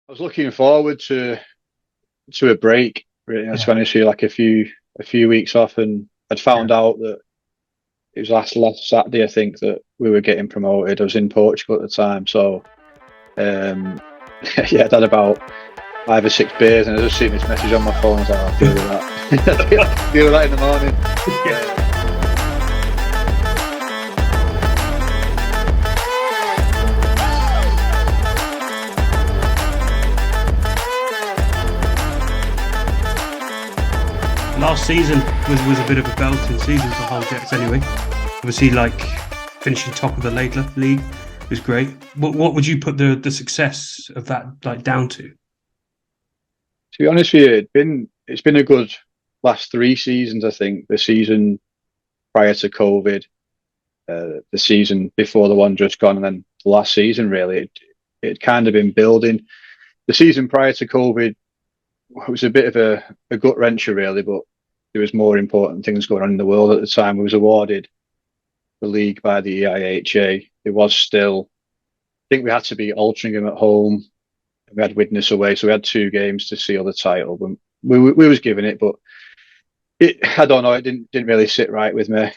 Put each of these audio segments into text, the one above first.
I was looking forward to a break, really, to be Yeah. honest with you, like a few weeks off, and I'd Yeah. found out that it was last Saturday, I think, that we were getting promoted. I was in Portugal at the time, so um, yeah, I'd had about 5 or 6 beers, and I just seen this message on my phone. I was like, I'll deal with that. Deal with that in the morning. Yeah. Last season was a bit of a belting season for Hull Jets anyway. Obviously, like finishing top of the league was great. What would you put the success of that like down to? To be honest with you, it's been a good last 3 seasons. I think the season prior to COVID, the season before the one just gone, and then the last season really, it kind of been building. The season prior to COVID was a bit of a gut wrencher really, but there was more important things going on in the world at the time. We was awarded the league by the EIHA. It was still, I think we had to beat Altrincham at home. We had Widnes away, so we had 2 games to seal the title. But we was giving it, but I don't know. It didn't really sit right with me.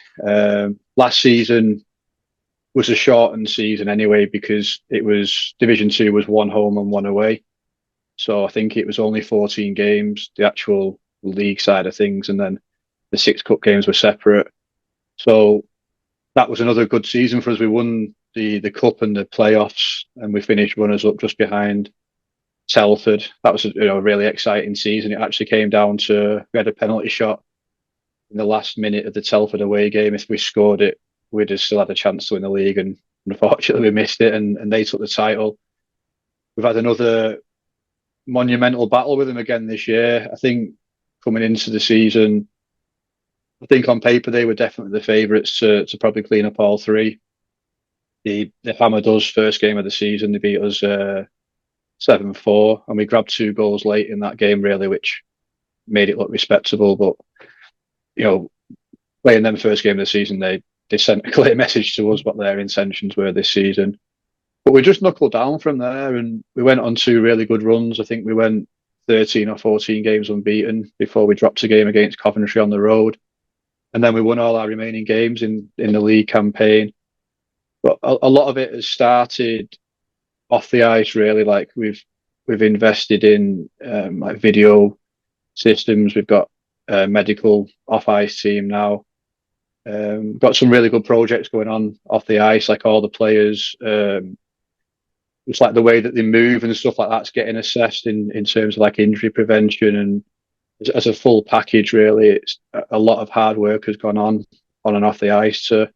Last season was a shortened season anyway because it was Division Two was one home and one away. So I think it was only 14 games, the actual league side of things, and then the 6 cup games were separate. So that was another good season for us. We won the cup and the playoffs, and we finished runners up just behind Telford. That was a really exciting season. It actually came down to we had a penalty shot in the last minute of the Telford away game. If we scored it, we'd have still had a chance to win the league, and unfortunately we missed it, and they took the title. We've had another monumental battle with them again this year. I think coming into the season, I think on paper they were definitely the favourites to probably clean up all three. They hammered us first game of the season. They beat us 7-4, and we grabbed 2 goals late in that game, really, which made it look respectable. But you know, playing them first game of the season, they sent a clear message to us what their intentions were this season. But we just knuckled down from there, and we went on 2 really good runs. I think we went 13 or 14 games unbeaten before we dropped a game against Coventry on the road, and then we won all our remaining games in the league campaign. But a lot of it has started off the ice, really. Like we've invested in like video systems. We've got a medical off ice team now. Got some really good projects going on off the ice, like all the players. It's like the way that they move and stuff like that's getting assessed in terms of like injury prevention, and as a full package, really. It's a lot of hard work has gone on and off the ice to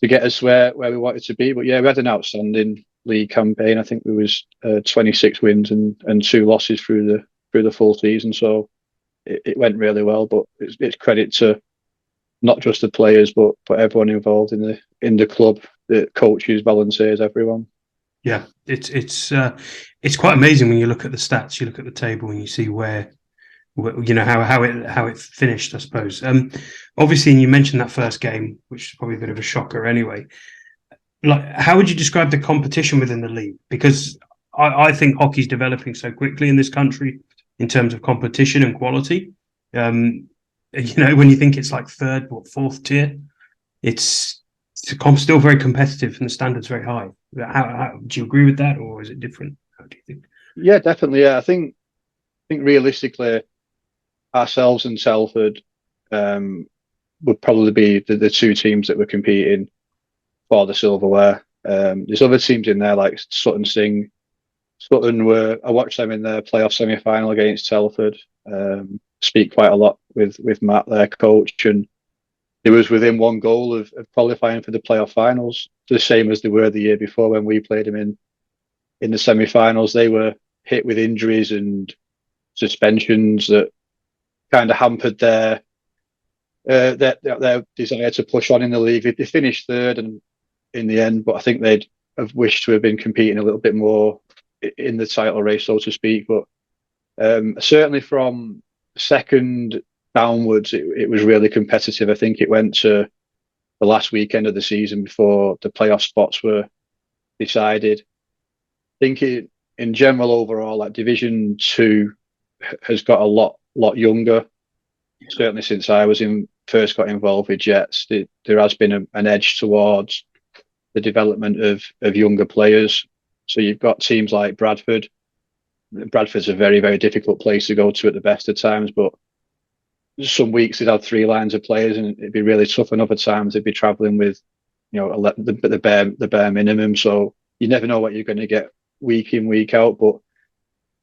get us where we wanted to be. But yeah, we had an outstanding league campaign. I think there was 26 wins and 2 losses through the full season, so it went really well. But it's credit to not just the players, but everyone involved in the club, the coaches, volunteers, everyone. Yeah, it's quite amazing when you look at the stats, you look at the table, and you see you know how it finished, I suppose. Obviously, and you mentioned that first game, which is probably a bit of a shocker anyway. Like, how would you describe the competition within the league? Because I think hockey's developing so quickly in this country in terms of competition and quality. When you think it's like third or fourth tier, it's still very competitive and the standard's very high. Do you agree with that, or is it different? How do you think? Yeah, definitely. Yeah, I think realistically, ourselves and Telford would probably be the 2 teams that were competing for the silverware. There's other teams in there like Sutton Sing. I watched them in their playoff semi-final against Telford. Speak quite a lot with Matt, their coach, and it was within 1 goal of qualifying for the playoff finals, the same as they were the year before when we played them in the semi-finals. They were hit with injuries and suspensions that kind of hampered their desire to push on in the league. They finished third and in the end, but I think they'd have wished to have been competing a little bit more in the title race, so to speak. But certainly from second downwards, it was really competitive. I think it went to the last weekend of the season before the playoff spots were decided. I think in general overall, like Division Two has got a lot younger. Certainly since I was in first got involved with Jets, there has been an edge towards the development of younger players. So you've got teams like Bradford. Bradford's a very, very difficult place to go to at the best of times, but some weeks they'd have three lines of players and it'd be really tough, and other times they'd be traveling with, the bare minimum. So you never know what you're going to get week in, week out. But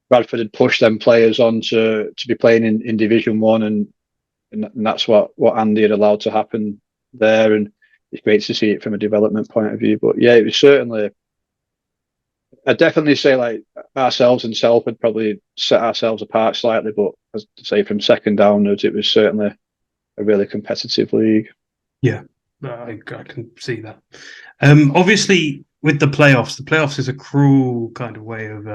Bradford had pushed them players on to be playing in Division One, and that's what Andy had allowed to happen there. And it's great to see it from a development point of view. But yeah, it was certainly, I'd definitely say like ourselves and Telford probably set ourselves apart slightly, but as I say, from second downwards, it was certainly a really competitive league. Yeah, I can see that. Obviously, with the playoffs is a cruel kind of way of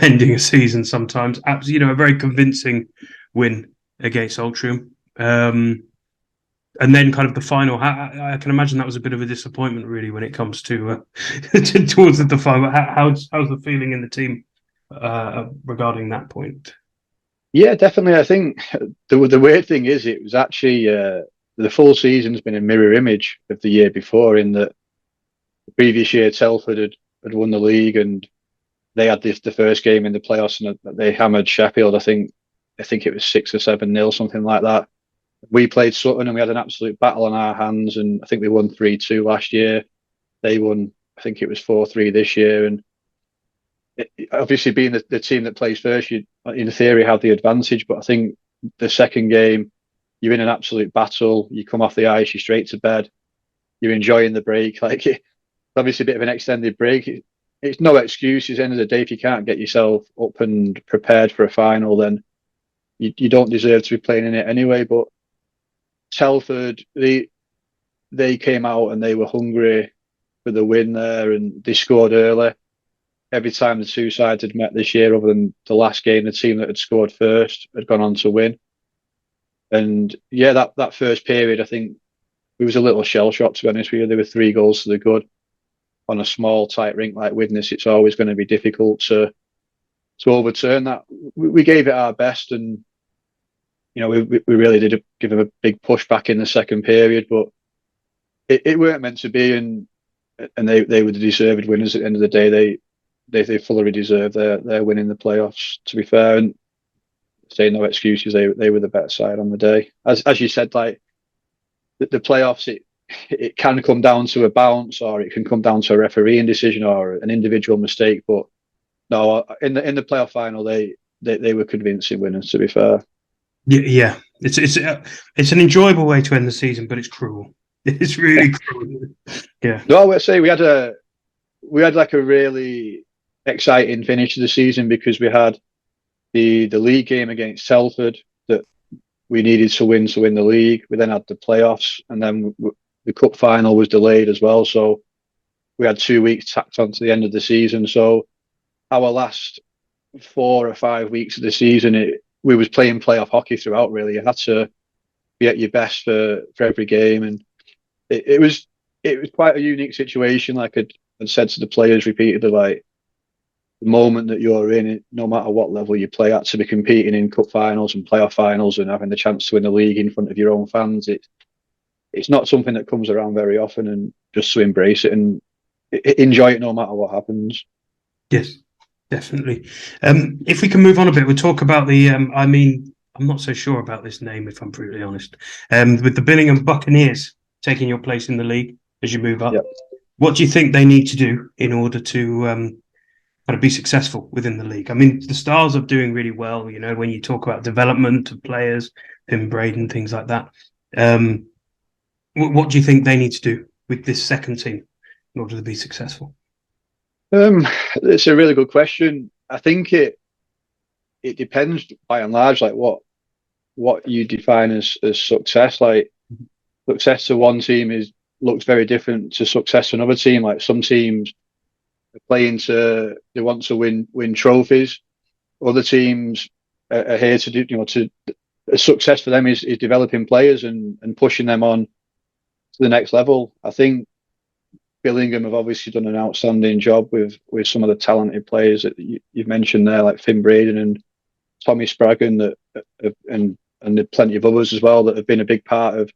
ending a season sometimes. A very convincing win against Altrincham. And then kind of the final, I can imagine that was a bit of a disappointment, really, when it comes to towards the final. How's the feeling in the team regarding that point? Yeah, definitely. I think the weird thing is it was actually the full season's been a mirror image of the year before, in that the previous year Telford had won the league and they had the first game in the playoffs and they hammered Sheffield. I think it was 6 or 7-0, something like that. We played Sutton and we had an absolute battle on our hands, and I think they won 3-2 last year. They won, I think it was 4-3 this year. And obviously, being the team that plays first, you in theory have the advantage. But I think the second game, you're in an absolute battle. You come off the ice, you're straight to bed. You're enjoying the break. Like, it's obviously a bit of an extended break. It's no excuse. At the end of the day, if you can't get yourself up and prepared for a final, then you don't deserve to be playing in it anyway. But Telford, they came out and they were hungry for the win there, and they scored early. Every time the two sides had met this year, other than the last game, the team that had scored first had gone on to win. And yeah, that first period, I think we was a little shell shocked, to be honest with you. There were 3 goals to the good on a small, tight rink like Widnes. It's always going to be difficult to overturn that. We gave it our best, and we really did give them a big push back in the second period, but it weren't meant to be, and they were the deserved winners at the end of the day. They fully deserved their win in the playoffs, to be fair, and say no excuses. They were the better side on the day. As you said, like the playoffs, it can come down to a bounce, or it can come down to a refereeing decision or an individual mistake. But no, in the playoff final, they were convincing winners, to be fair. Yeah. It's an enjoyable way to end the season, but it's cruel. It's really cruel. Yeah. No, I would say we had like a really exciting finish to the season, because we had the league game against Telford that we needed to win the league. We then had the playoffs, and then the cup final was delayed as well. So we had 2 weeks tacked on to the end of the season. So our last 4 or 5 weeks of the season, we was playing playoff hockey throughout. Really, you had to be at your best for every game, and it was quite a unique situation. Like I'd said to the players repeatedly, like the moment that you're in it, no matter what level you play at, to be competing in cup finals and playoff finals and having the chance to win the league in front of your own fans, it's not something that comes around very often, and just to embrace it and enjoy it no matter what happens. Yes, definitely. If we can move on a bit, we'll talk about the. I'm not so sure about this name, if I'm brutally honest. With the Billingham Buccaneers taking your place in the league as you move up, Yep. What do you think they need to do in order to kind of be successful within the league? I mean, the Stars are doing really well. When you talk about development of players, Tim Braden, things like that. What do you think they need to do with this second team in order to be successful? It's a really good question. I think it depends by and large, like what you define as success. Like success to one team looks very different to success to another team. Like some teams are they want to win trophies. Other teams are here to do, success for them is developing players and pushing them on to the next level. I think Billingham have obviously done an outstanding job with some of the talented players that you've mentioned there, like Finn Braden and Tommy Spraggan, and there's plenty of others as well that have been a big part of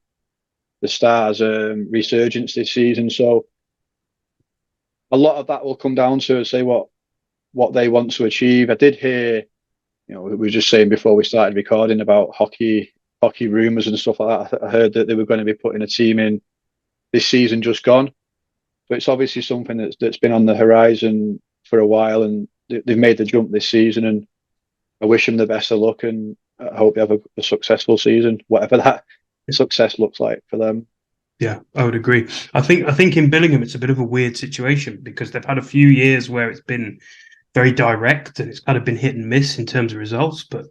the Stars' resurgence this season. So a lot of that will come down to, say, what they want to achieve. I did hear, we were just saying before we started recording about hockey rumours and stuff like that. I heard that they were going to be putting a team in this season just gone. So it's obviously something that's been on the horizon for a while, and they've made the jump this season. And I wish them the best of luck, and I hope they have a successful season, whatever that success looks like for them. Yeah, I would agree. I think in Billingham it's a bit of a weird situation because they've had a few years where it's been very direct and it's kind of been hit and miss in terms of results. But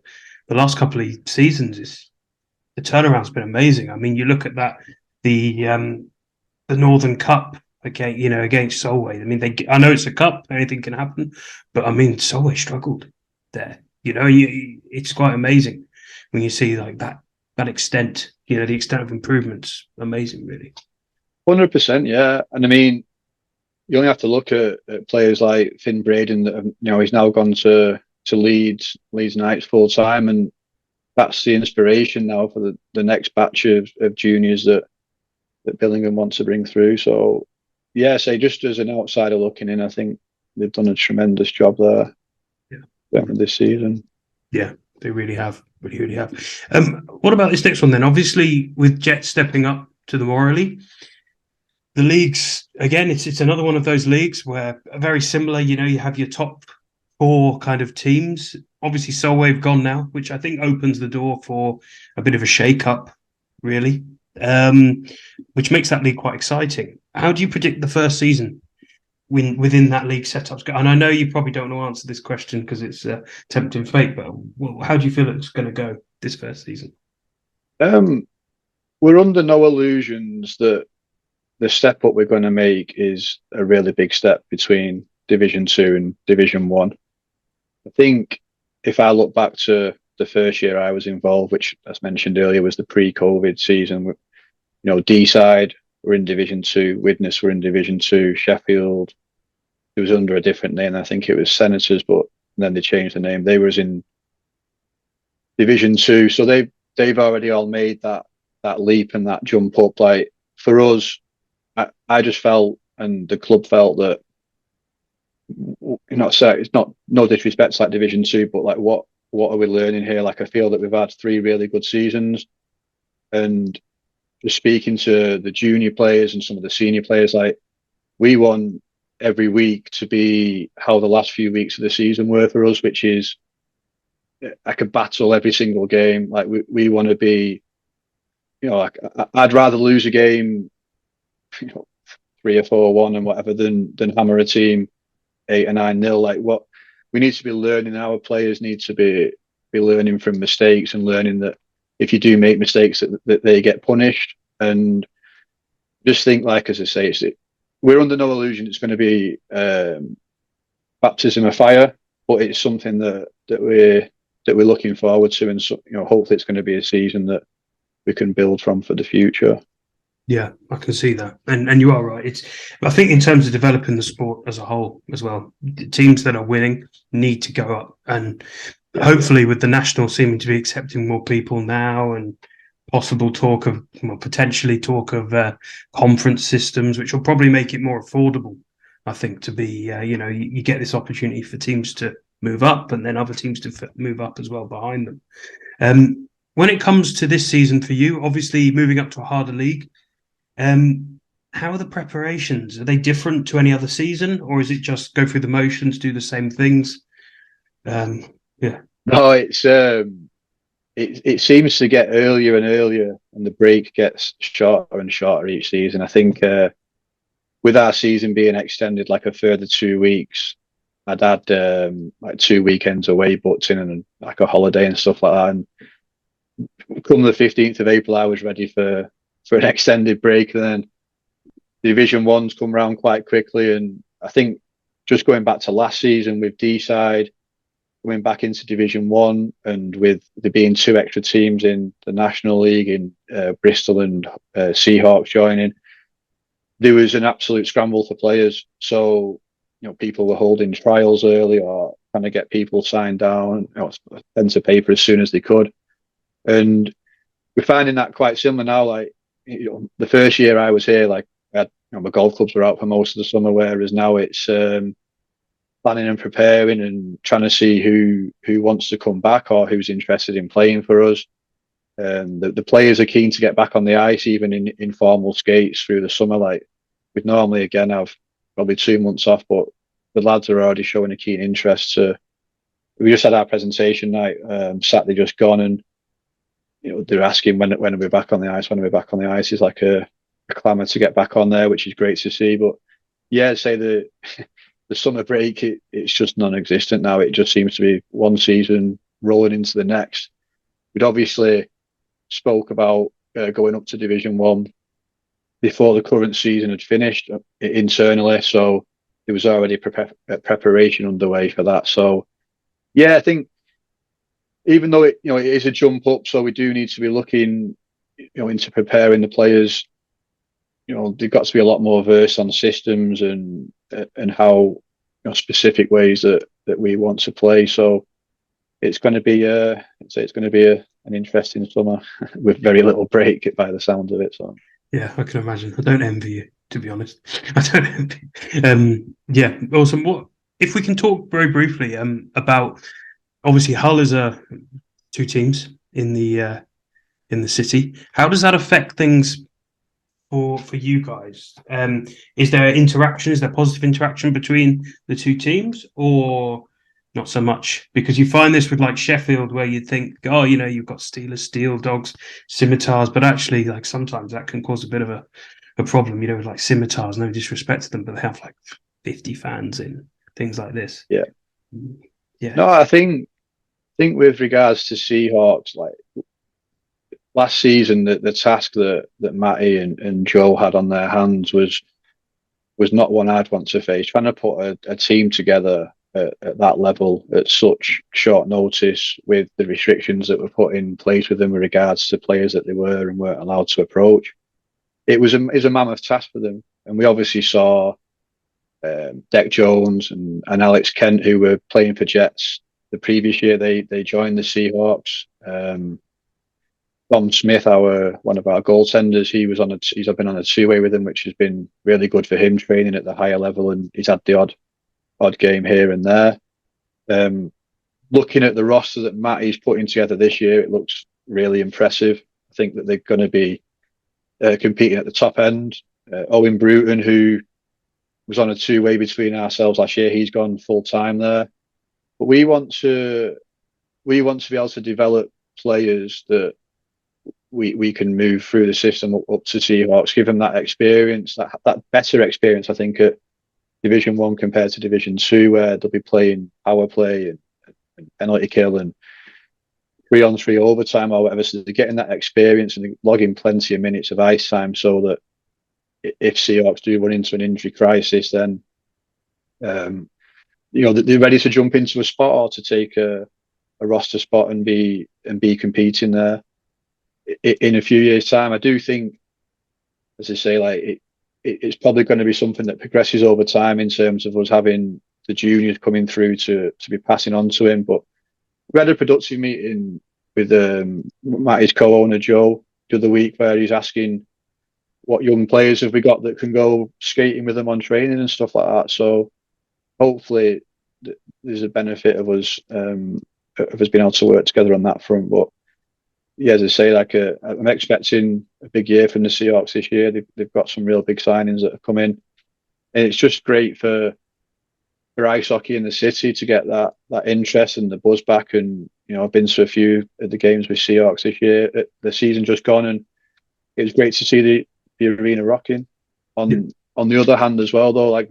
the last couple of seasons, the turnaround's been amazing. I mean, you look at that the Northern Cup against Solway. I mean, I know it's a cup, anything can happen, but I mean, Solway struggled there. It's quite amazing when you see like that extent. The extent of improvements, amazing, really. 100%, yeah. And I mean, you only have to look at players like Finn Braden that he's now gone to Leeds Knights full time, and that's the inspiration now for the next batch of juniors that Billingham wants to bring through. So yeah, just as an outsider looking in, I think they've done a tremendous job there. Yeah, this season. Yeah, they really have. Really, really have. What about this next one then? Obviously, with Jets stepping up to the Moralee, the leagues again. It's another one of those leagues where very similar. You have your top 4 kind of teams. Obviously, Solway have gone now, which I think opens the door for a bit of a shake-up, really, which makes that league quite exciting. How do you predict the first season within that league setup? And I know you probably don't want to answer this question because it's tempting fate, but how do you feel it's going to go this first season? We're under no illusions that the step up we're going to make is a really big step between Division 2 and Division 1. I think if I look back to the first year I was involved, which, as mentioned earlier, was the pre-COVID season, D-side were in Division 2, Widnes were in Division 2, Sheffield, it was under a different name. I think it was Senators, but then they changed the name. They were in Division 2. So they've already all made that leap and that jump up. Like, for us, I just felt, and the club felt, that it's not no disrespect to like Division 2, but like what are we learning here? Like, I feel that we've had 3 really good seasons, and just speaking to the junior players and some of the senior players, like, we want every week to be how the last few weeks of the season were for us, which is like a battle every single game. Like, we want to be, like, I'd rather lose a game, 3 or 4-1 and whatever than hammer a team 8 or 9-0. Like, what we need to be learning, our players need to be learning from mistakes and learning that if you do make mistakes that they get punished. And just think, like, as I say, we're under no illusion it's going to be baptism of fire, but it's something that we're looking forward to, and hopefully it's going to be a season that we can build from for the future. Yeah, I can see that, and you are right. I think in terms of developing the sport as a whole as well, teams that are winning need to go up, and hopefully with the national seeming to be accepting more people now, and potentially talk of conference systems, which will probably make it more affordable. I think to be, you get this opportunity for teams to move up, and then other teams to move up as well behind them. When it comes to this season for you, obviously moving up to a harder league, how are the preparations? Are they different to any other season, or is it just go through the motions, do the same things? Yeah. No, it seems to get earlier and earlier, and the break gets shorter and shorter each season. I think with our season being extended like a further 2 weeks, I'd had like 2 weekends away booked in and like a holiday and stuff like that. And come the 15th of April, I was ready for an extended break. And then Division 1's come round quite quickly. And I think just going back to last season with D-side, coming back into Division 1, and with there being 2 extra teams in the National League in Bristol and Seahawks joining, there was an absolute scramble for players. So, people were holding trials early or trying to get people signed down, pen to paper as soon as they could. And we're finding that quite similar now. Like, the first year I was here, like, I had, my golf clubs were out for most of the summer, whereas now it's planning and preparing and trying to see who wants to come back or who's interested in playing for us. The players are keen to get back on the ice, even in informal skates through the summer. Like, we'd normally again have probably 2 months off, but the lads are already showing a keen interest. We just had our presentation night Saturday just gone, and they're asking when are we back on the ice? When are we back on the ice? It's like a clamour to get back on there, which is great to see. But yeah, say the summer break, it's just non-existent now. It just seems to be one season rolling into the next. We'd obviously spoke about going up to Division 1 before the current season had finished internally, so there was already preparation underway for that. So yeah, I think even though it is a jump up, so we do need to be looking into preparing the players. They've got to be a lot more versed on systems and how specific ways that we want to play. So it's going to be an interesting summer with very little break by the sound of it. So yeah, I can imagine. I don't envy you, to be honest. I don't envy. Yeah, awesome. What if we can talk very briefly about, obviously Hull is two teams in the city. How does that affect things for you guys? Is there interaction? Is there positive interaction between the two teams, or not so much? Because you find this with like Sheffield, where you think, oh, you've got Steelers, Steel Dogs, Scimitars, but actually, like sometimes that can cause a bit of a problem. With like Scimitars, no disrespect to them, but they have like 50 fans in things like this. yeah. Yeah. No, I think with regards to Seahawks, like last season, the task that Matty and Joe had on their hands was not one I'd want to face. Trying to put a team together at that level at such short notice, with the restrictions that were put in place with them with regards to players that they were and weren't allowed to approach, it was a mammoth task for them. And we obviously saw Deck Jones and Alex Kent, who were playing for Jets the previous year. They joined the Seahawks. Tom Smith, one of our goaltenders, he's been on a two-way with him, which has been really good for him, training at the higher level, and he's had the odd game here and there. Looking at the roster that Matty's putting together this year, it looks really impressive. I think that they're going to be competing at the top end. Owen Bruton, who was on a two-way between ourselves last year, he's gone full time there. But we want to be able to develop players that we can move through the system up to Seahawks, give them that experience, that better experience, I think, at Division 1 compared to Division 2, where they'll be playing power play and penalty kill and 3-on-3 overtime or whatever. So they're getting that experience and logging plenty of minutes of ice time, so that if Seahawks do run into an injury crisis, then they're ready to jump into a spot or to take a roster spot and be competing there. In a few years' time, I do think, as I say, like it's probably going to be something that progresses over time in terms of us having the juniors coming through to be passing on to him. But we had a productive meeting with Matty's co-owner Joe the other week, where he's asking what young players have we got that can go skating with them on training and stuff like that. So hopefully there's a benefit of us being able to work together on that front. But yeah, as I say, I'm expecting a big year from the Seahawks this year. They've got some real big signings that have come in, and it's just great for ice hockey in the city to get that interest and the buzz back. And I've been to a few of the games with Seahawks this year. The season just gone, and it was great to see the arena rocking. On the other hand, as well, though, like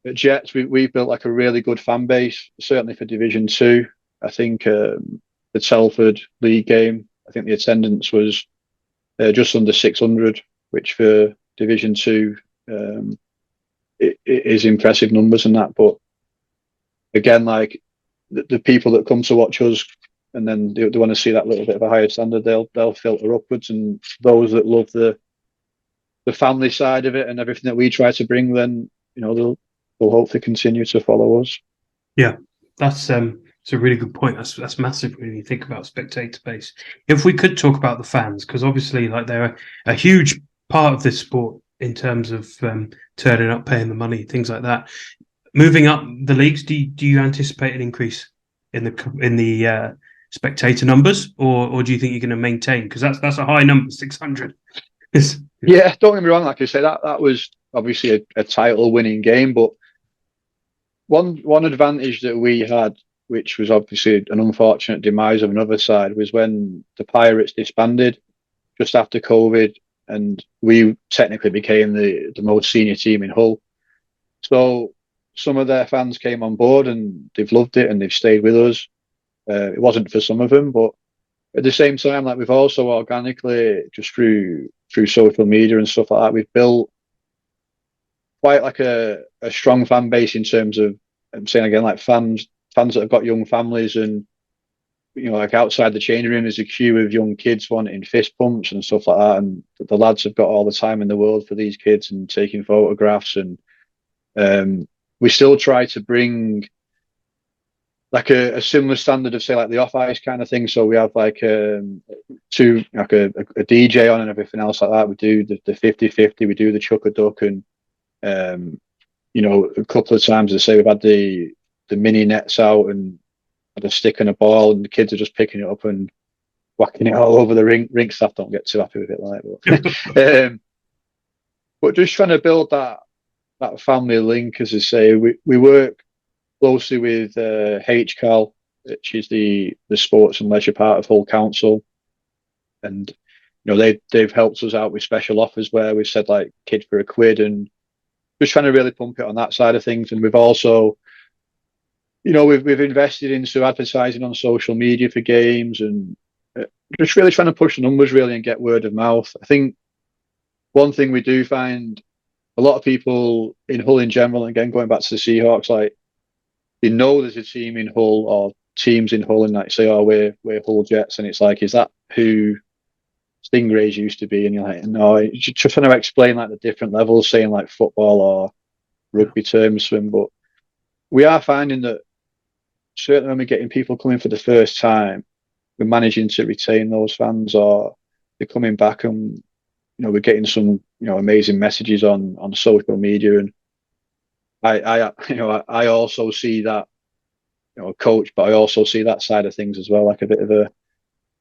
at Jets, we've built like a really good fan base, certainly for Division 2. I think the Telford League game, I think the attendance was just under 600, which for Division 2 it is impressive numbers and that. But again, like the people that come to watch us and then they want to see that little bit of a higher standard, they'll filter upwards, and those that love the the family side of it and everything that we try to bring, then they'll hopefully continue to follow us. Yeah, that's it's a really good point. That's massive when you think about spectator base. If we could talk about the fans, because obviously, like, they're a huge part of this sport in terms of turning up, paying the money, things like that. Moving up the leagues, do you anticipate an increase in the spectator numbers, or do you think you're going to maintain? Because that's a high number, 600. Yeah, don't get me wrong. Like I say, that was obviously a title-winning game, but one advantage that we had, which was obviously an unfortunate demise of another side, was when the Pirates disbanded just after COVID, and we technically became the most senior team in Hull. So some of their fans came on board and they've loved it and they've stayed with us. It wasn't for some of them, but at the same time, like, we've also organically, just through social media and stuff like that, we've built quite like a strong fan base in terms of, I'm saying again, like fans that have got young families, and like outside the changing room there's a queue of young kids wanting fist pumps and stuff like that, and the lads have got all the time in the world for these kids and taking photographs, and we still try to bring like a similar standard of, say, like the off ice kind of thing. So we have like a DJ on and everything else like that. We do the 50-50, we do the chuck a duck, and a couple of times, I say, we've had the mini nets out and had a stick and a ball, and the kids are just picking it up and whacking it all over the rink. Rink staff don't get too happy with it, like, but just trying to build that family link, as I say. We work closely with HCAL, which is the sports and leisure part of Hull Council, and they've helped us out with special offers where we've said like kid for £1, and just trying to really pump it on that side of things. And we've also, we've invested into advertising on social media for games, and just really trying to push the numbers really and get word of mouth. I think one thing we do find, a lot of people in Hull in general, and again going back to the Seahawks, like, they know there's a team in Hull or teams in Hull, and like say, oh, we're Hull Jets, and it's like, is that who Stingrays used to be? And you're like, no, just trying to explain like the different levels, saying like football or rugby terms for them. But we are finding that certainly when we're getting people coming for the first time, we're managing to retain those fans, or they're coming back, and we're getting some amazing messages on social media. And I also see that, coach, but I also see that side of things as well, like a bit of a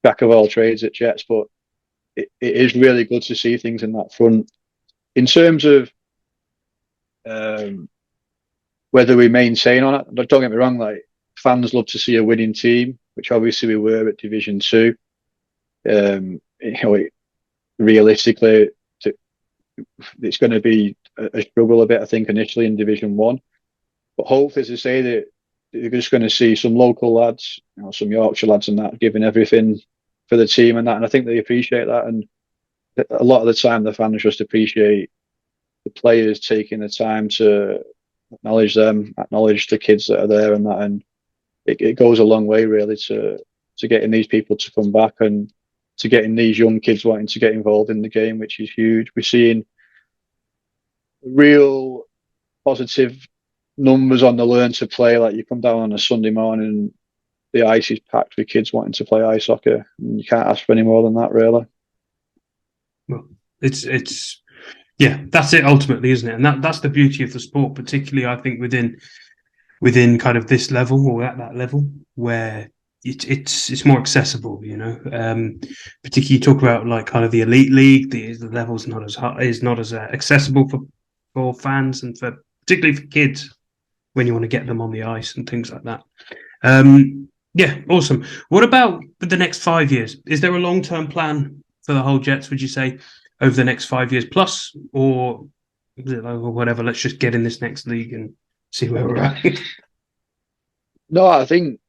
jack of all trades at Jets. But it is really good to see things in that front. In terms of whether we maintain on it, don't get me wrong, like, fans love to see a winning team, which obviously we were at Division 2. Realistically, it's going to be a struggle a bit, I think, initially in Division 1. But hopefully, as I say, that you're just going to see some local lads, some Yorkshire lads and that, giving everything for the team and that. And I think they appreciate that. And a lot of the time, the fans just appreciate the players taking the time to acknowledge them, acknowledge the kids that are there and that. And it goes a long way, really, to getting these people to come back and to getting these young kids wanting to get involved in the game, which is huge. We're seeing real positive numbers on the learn to play. Like, you come down on a Sunday morning, the ice is packed with kids wanting to play ice soccer. And you can't ask for any more than that, really. Well, it's yeah, that's it ultimately, isn't it? And that's the beauty of the sport, particularly I think within kind of this level, or at that level where it's more accessible, particularly you talk about like kind of the elite league, the level's not as high, is not as accessible for fans, and for particularly for kids when you want to get them on the ice and things like that. Yeah, awesome. What about the next 5 years? Is there a long-term plan for the Hull Jets, would you say, over the next 5 years plus, or whatever, let's just get in this next league and see where we're at? No, I think,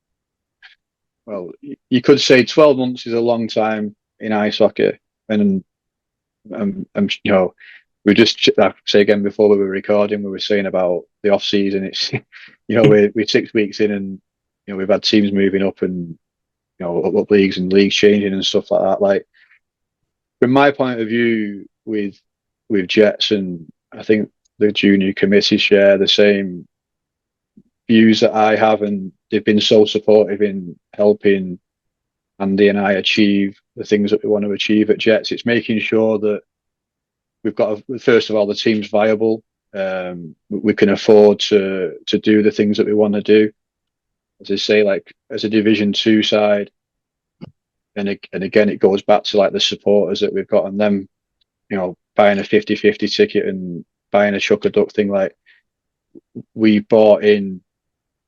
well, you could say 12 months is a long time in ice hockey. And, we just, I say again, before we were recording, we were saying about the off season. It's, we're 6 weeks in, and we've had teams moving up, and up leagues and leagues changing and stuff like that. Like, from my point of view, with with Jets, and I think the junior committee share the same views that I have, and they've been so supportive in helping Andy and I achieve the things that we want to achieve at Jets. It's making sure that we've got, first of all, the team's viable. We can afford to do the things that we want to do. As I say, like as a Division Two side, and again, it goes back to like the supporters that we've got, and them, buying a 50-50 ticket and buying a chuck a duck thing. Like we bought in,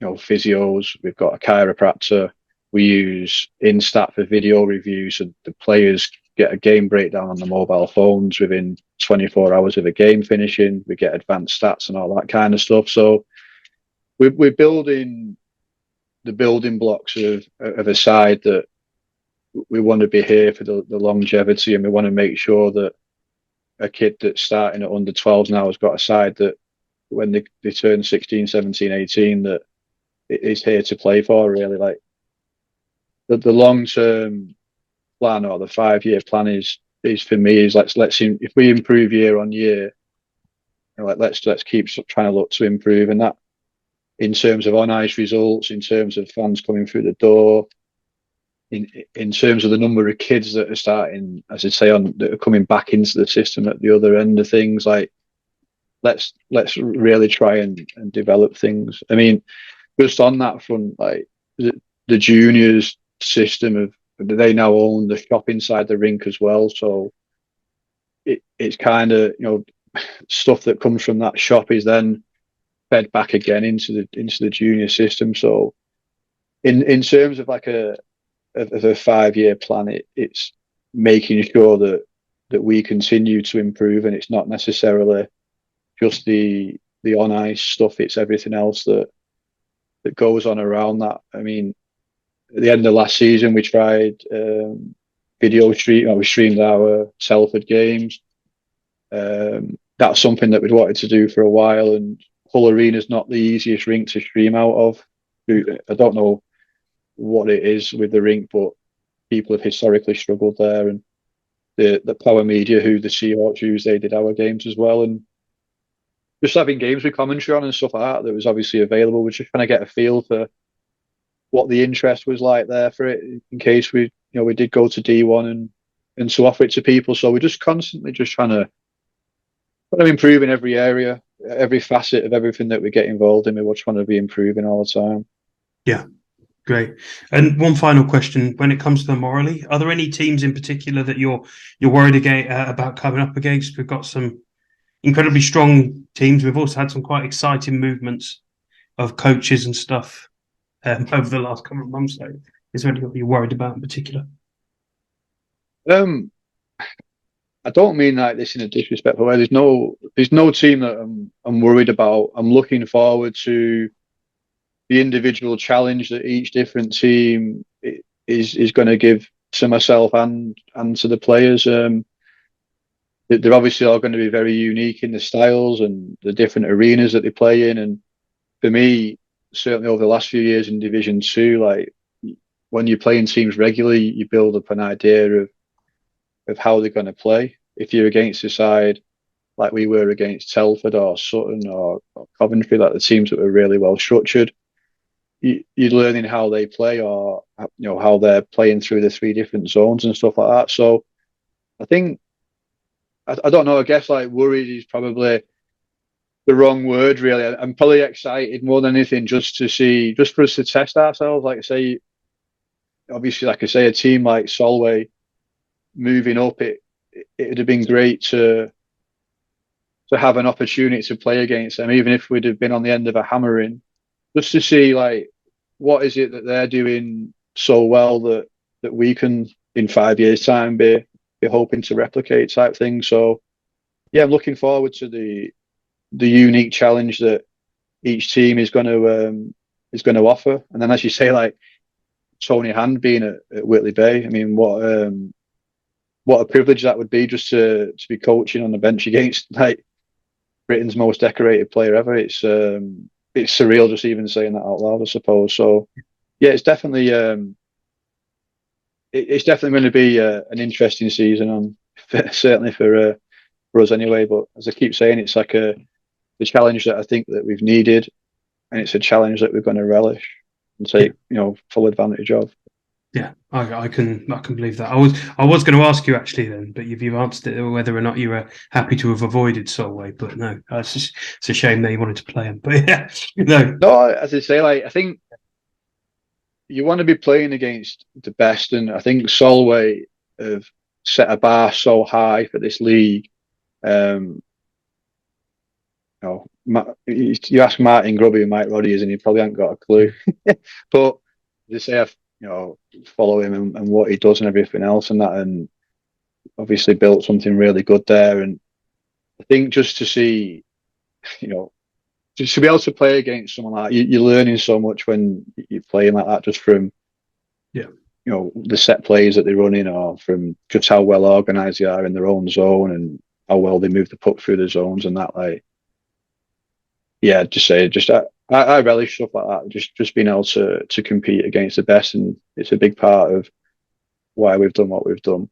physios. We've got a chiropractor. We use Instat for video reviews, so the players get a game breakdown on the mobile phones within 24 hours of a game finishing. We get advanced stats and all that kind of stuff. So we're building the building blocks of a side that we want to be here for the longevity, and we want to make sure that a kid that's starting at under 12s now has got a side that when they turn 16, 17, 18, that is here to play for, really. Like the long-term plan, or the 5-year plan, is for me is let's if we improve year on year, let's keep trying to look to improve, and that in terms of on-ice results, in terms of fans coming through the door, in terms of the number of kids that are starting, as I say, that are coming back into the system at the other end of things. Like let's really try and develop things. I mean, just on that front, like the juniors system they now own the shop inside the rink as well. So it's kind of, stuff that comes from that shop is then fed back again into the junior system. So in terms of like a 5-year plan, it's making sure that we continue to improve, and it's not necessarily just the on ice stuff, it's everything else that goes on around that. I mean, at the end of last season we tried video stream, we streamed our Telford games. That's something that we'd wanted to do for a while, and Hull Arena's not the easiest rink to stream out of. I don't know what it is with the rink, but people have historically struggled there, and the Power Media, who the Seahawks use, they did our games as well, and just having games with commentary on and stuff like that was obviously available. We're just trying to get a feel for what the interest was like there for it, in case we did go to D1 and to offer it to people. So we're just constantly just trying to improve in every area, every facet of everything that we get involved in. We're trying to be improving all the time. Yeah. Great. And one final question: when it comes to the Moralee, are there any teams in particular that you're worried about coming up against? We've got some incredibly strong teams. We've also had some quite exciting movements of coaches and stuff over the last couple of months. So, is there anything you're worried about in particular? I don't mean like this in a disrespectful way. There's no team that I'm worried about. I'm looking forward to the individual challenge that each different team is going to give to myself and to the players. They're obviously all going to be very unique in the styles and the different arenas that they play in. And for me, certainly over the last few years in Division 2, like when you're playing teams regularly, you build up an idea of how they're going to play. If you're against a side like we were against Telford or Sutton or Coventry, like the teams that were really well structured, you're learning how they play, or how they're playing through the 3 different zones and stuff like that. So I think I don't know. I guess like worried is probably the wrong word, really. I'm probably excited more than anything just for us to test ourselves. Like I say, obviously, like I say, a team like Solway moving up, it would have been great to have an opportunity to play against them, even if we'd have been on the end of a hammering, just to see like what is it that they're doing so well that we can in 5 years' time be hoping to replicate type thing. So yeah, I'm looking forward to the unique challenge that each team is going to offer. And then, as you say, like Tony Hand being at Whitley Bay, I mean, what a privilege that would be, just to be coaching on the bench against like Britain's most decorated player ever. It's surreal just even saying that out loud, I suppose. So yeah, it's definitely going to be an interesting season, certainly for for us anyway. But as I keep saying, it's like the challenge that I think that we've needed, and it's a challenge that we're going to relish and take full advantage of. Yeah, I can believe that. I was going to ask you actually then, but you've answered it, whether or not you were happy to have avoided Solway. But no, it's a shame that you wanted to play him. But yeah, no, as I say, like I think you want to be playing against the best, and I think Solway have set a bar so high for this league. You ask Martin Grubby who Mike Roddy is, and he probably hasn't got a clue. But they say I follow him and what he does and everything else, and obviously built something really good there. And I think just to see, just to be able to play against someone like you're learning so much when you're playing like that, just from the set plays that they're running, or from just how well organised they are in their own zone and how well they move the puck through the zones and that. Like, yeah, I relish stuff like that. Just being able to compete against the best, and it's a big part of why we've done what we've done.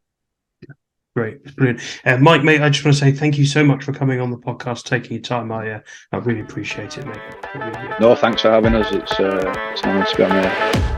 Great, it's brilliant, Mike, mate. I just want to say thank you so much for coming on the podcast, taking your time. I really appreciate it, mate. No, thanks for having us. It's an honour to be on there.